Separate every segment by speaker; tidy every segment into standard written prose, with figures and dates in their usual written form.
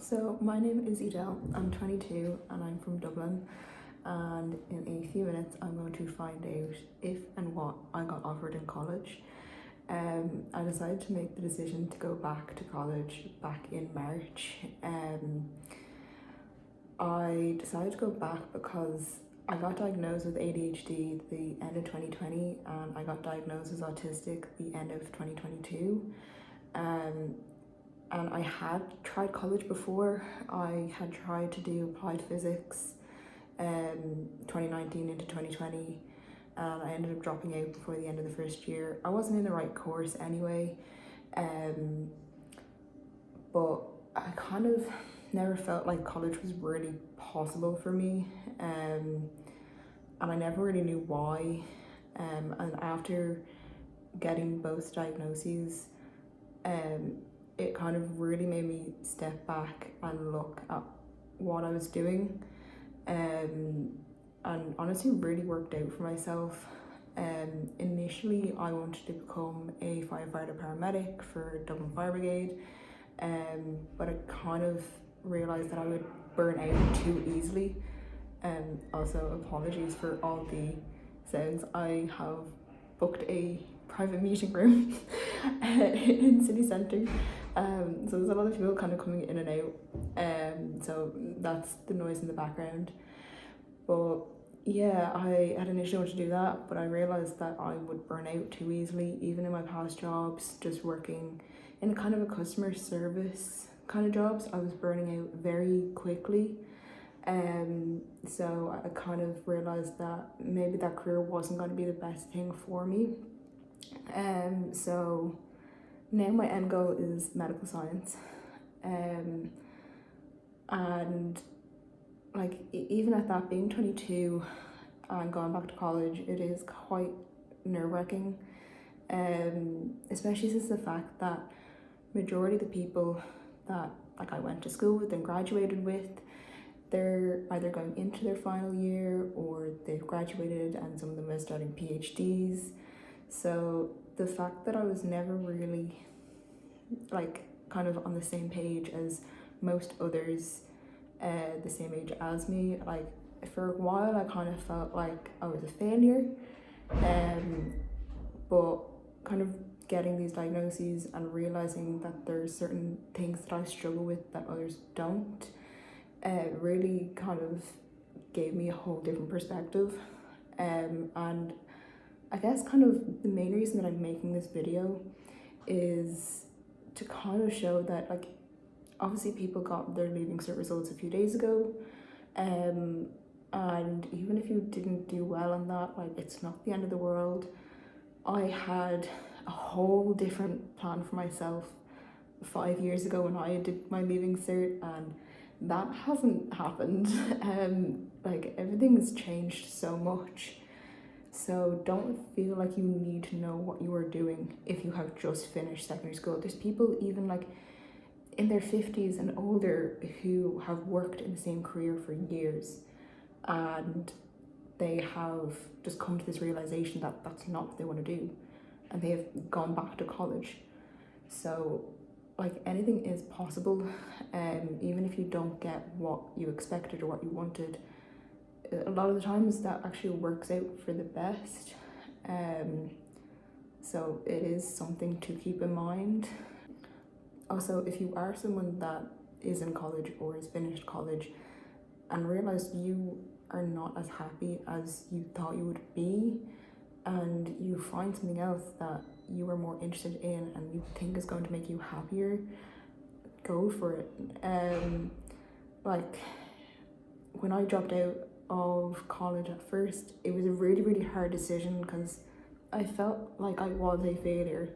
Speaker 1: So my name is Edel, I'm 22 and I'm from Dublin, and in a few minutes I'm going to find out if and what I got offered in college. I decided to make the decision to go back to college back in March. I decided to go back because I got diagnosed with ADHD at the end of 2020 and I got diagnosed as autistic at the end of 2022. And I had tried college before. I had tried to do applied physics 2019 into 2020, and I ended up dropping out before the end of the first year. I wasn't in the right course anyway, but I kind of never felt like college was really possible for me, and I never really knew why. And after getting both diagnoses, it kind of really made me step back and look at what I was doing, and honestly really worked out for myself. Initially I wanted to become a firefighter paramedic for Dublin Fire Brigade, but I kind of realised that I would burn out too easily. Also apologies for all the sounds. I have booked a private meeting room in city centre, so there's a lot of people kind of coming in and out, so that's the noise in the background. But yeah, I had initially wanted to do that, but I realised that I would burn out too easily, even in my past jobs, just working in a kind of a customer service kind of jobs. I was burning out very quickly. So I kind of realised that maybe that career wasn't going to be the best thing for me. So now my end goal is medical science. And like even at that, being 22 and going back to college, it is quite nerve-wracking. Especially since the fact that majority of the people that like I went to school with and graduated with, they're either going into their final year or they've graduated, and some of them are starting PhDs. So the fact that I was never really like kind of on the same page as most others the same age as me, like for a while I kind of felt like I was a failure, but kind of getting these diagnoses and realizing that there's certain things that I struggle with that others don't, really kind of gave me a whole different perspective. And I guess kind of the main reason that I'm making this video is to kind of show that like obviously people got their leaving cert results a few days ago, and even if you didn't do well on that, like it's not the end of the world. I had a whole different plan for myself 5 years ago when I did my leaving cert, and that hasn't happened. Like everything's changed so much. So don't feel like you need to know what you are doing if you have just finished secondary school. There's people even like in their 50s and older who have worked in the same career for years, and they have just come to this realization that that's not what they want to do, and they have gone back to college. So like anything is possible, even if you don't get what you expected or what you wanted. A lot of the times that actually works out for the best. So it is something to keep in mind. Also, if you are someone that is in college or has finished college and realize you are not as happy as you thought you would be, and you find something else that you are more interested in and you think is going to make you happier, go for it. Like when I dropped out of college at first, it was a really, really hard decision because I felt like I was a failure.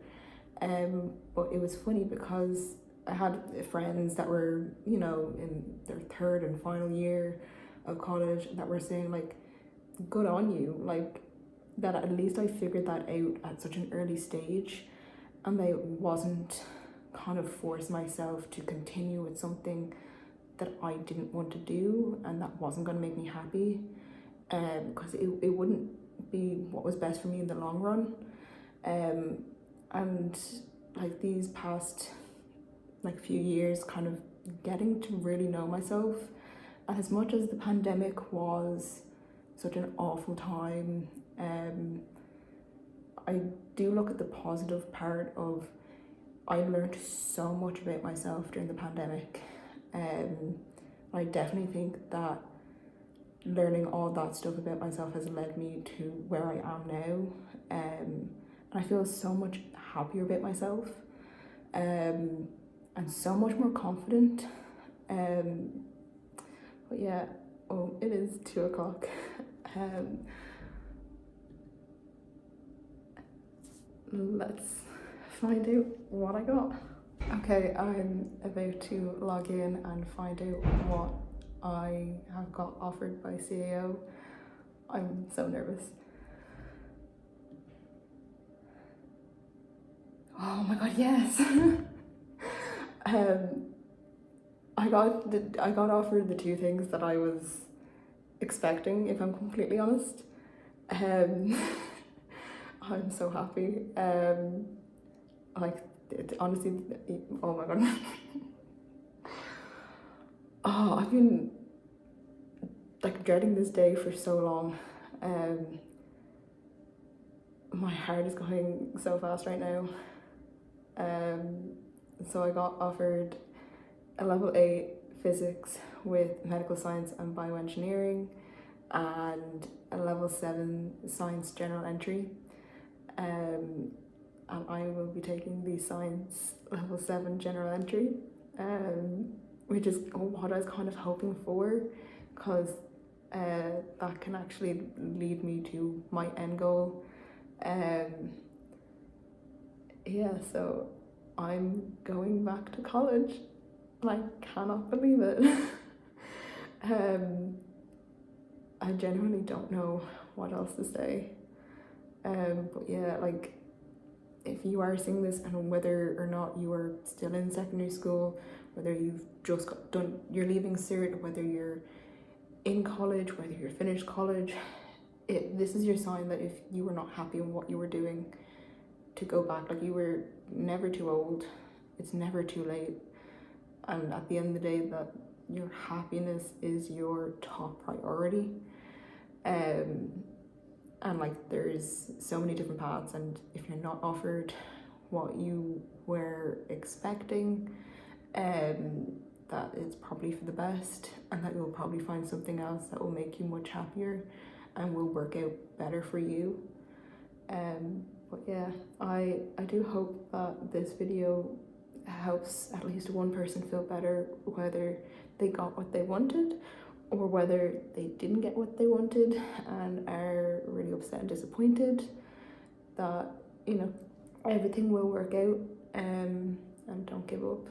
Speaker 1: But it was funny because I had friends that were, you know, in their third and final year of college that were saying like, good on you, like that at least I figured that out at such an early stage, and I wasn't kind of force myself to continue with something that I didn't want to do and that wasn't going to make me happy, because it wouldn't be what was best for me in the long run. And like these past like few years kind of getting to really know myself. And as much as the pandemic was such an awful time, I do look at the positive part of I learned so much about myself during the pandemic. I definitely think that learning all that stuff about myself has led me to where I am now. And I feel so much happier about myself, and so much more confident. But yeah, oh, it is 2 o'clock. Let's find out what I got. Okay, I'm about to log in and find out what I have got offered by CAO. I'm so nervous. Oh my god, yes! I got offered the 2 things that I was expecting, if I'm completely honest. I'm so happy. Honestly, oh my god. Oh, I've been dreading this day for so long. My heart is going so fast right now. So I got offered a level 8 physics with medical science and bioengineering, and a level 7 science general entry. And I will be taking the science level 7 general entry, which is what I was kind of hoping for, because that can actually lead me to my end goal. Yeah, so I'm going back to college. I cannot believe it. I genuinely don't know what else to say. But yeah, if you are seeing this, and whether or not you are still in secondary school, whether you've just you're leaving cert, whether you're in college, whether you're finished college, this is your sign that if you were not happy in what you were doing, to go back. You were never too old, it's never too late, and at the end of the day, that your happiness is your top priority. And there's so many different paths, and if you're not offered what you were expecting, that it's probably for the best, and that you'll probably find something else that will make you much happier and will work out better for you. But yeah, I do hope that this video helps at least one person feel better, whether they got what they wanted or whether they didn't get what they wanted and are really upset and disappointed. That everything will work out, and don't give up.